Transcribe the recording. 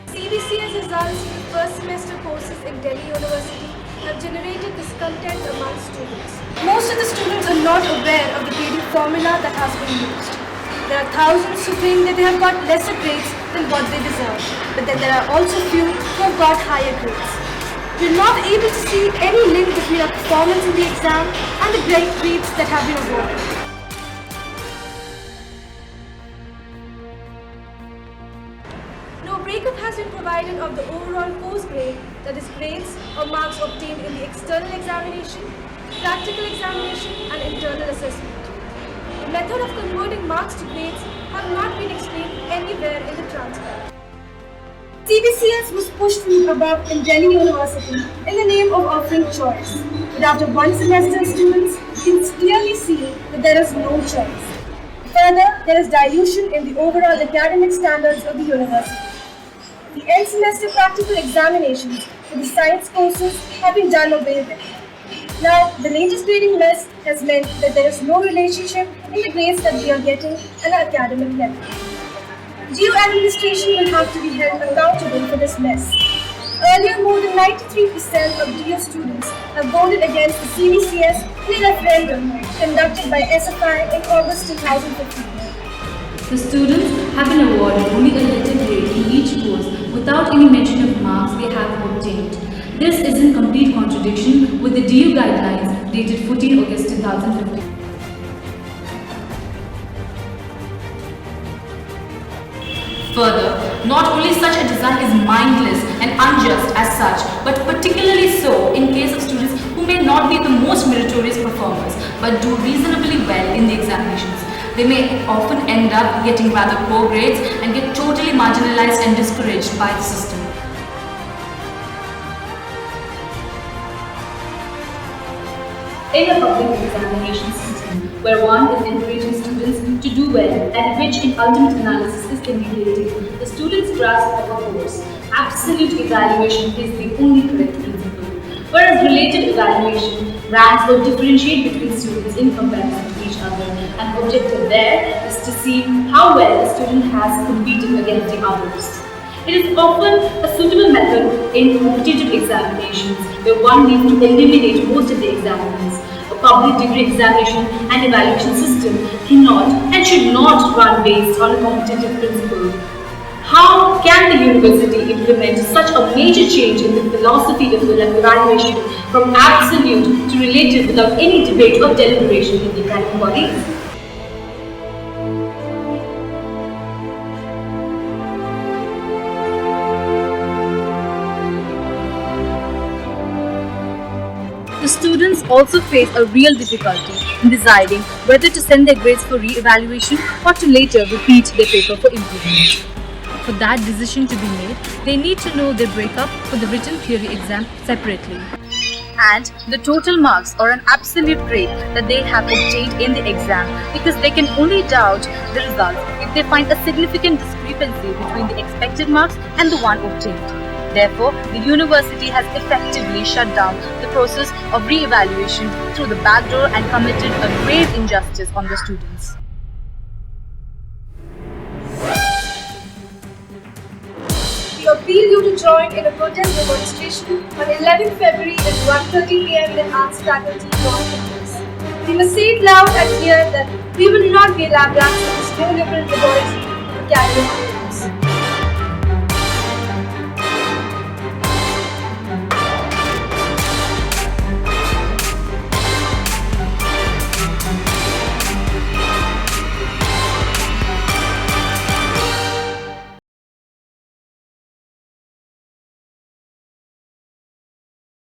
CBCS results in first semester courses in Delhi University have generated discontent among students. Most of the students are not aware of the grading formula that has been used. There are thousands who think that they have got lesser grades than what they deserve, but then there are also few who have got higher grades. We are not able to see any link between our performance in the exam and the grades that have been awarded. No breakup has been provided of the overall course grade, that is grades or marks obtained in the external examination, practical examination and internal assessment. The method of converting marks to grades have not been explained anywhere in the transcript. CBCS was pushed from above in Delhi University in the name of offering choice. But after one semester, students can clearly see that there is no choice. Further, there is dilution in the overall academic standards of the university. The end semester practical examinations for the science courses have been done away with. Now, the latest grading mess has meant that there is no relationship in the grades that we are getting at our academic level. DU administration will have to be held accountable for this mess. Earlier, more than 93% of DU students have voted against the CBCS in a referendum conducted by SFI in August 2015. The students have been awarded only a letter grade in each course without any mention of marks they have obtained. This is in complete contradiction with the DU guidelines dated 14 August 2015. Further, not only such a design is mindless and unjust as such, but particularly so in case of students who may not be the most meritorious performers but do reasonably well in the examinations. They may often end up getting rather poor grades and get totally marginalized and discouraged by the system. In a public examination system, where one is encouraging students to do well and which in ultimate analysis is indicating the student's grasp of a course, absolute evaluation is the only correct principle. Whereas related evaluation ranks or differentiate between students in comparison to each other, and the objective there is to see how well a student has competed against the others. It is often a suitable method in competitive examinations where one needs to eliminate most of the examiners. A public degree examination and evaluation system cannot and should not run based on a competitive principle. How can the university implement such a major change in the philosophy of evaluation from absolute to relative without any debate or deliberation in the academic bodies? The students also face a real difficulty in deciding whether to send their grades for re-evaluation or to later repeat their paper for improvement. For that decision to be made, they need to know their breakup for the written theory exam separately and the total marks or an absolute grade that they have obtained in the exam, because they can only doubt the results if they find a significant discrepancy between the expected marks and the one obtained. Therefore, the university has effectively shut down the process of re-evaluation through the back door and committed a grave injustice on the students. We appeal you to join in a protest demonstration on 11 February at 1:30 p.m. in Arts Faculty Law Campus. We must say it loud and clear that we will not be lab rats in this neoliberal laboratory to carry on.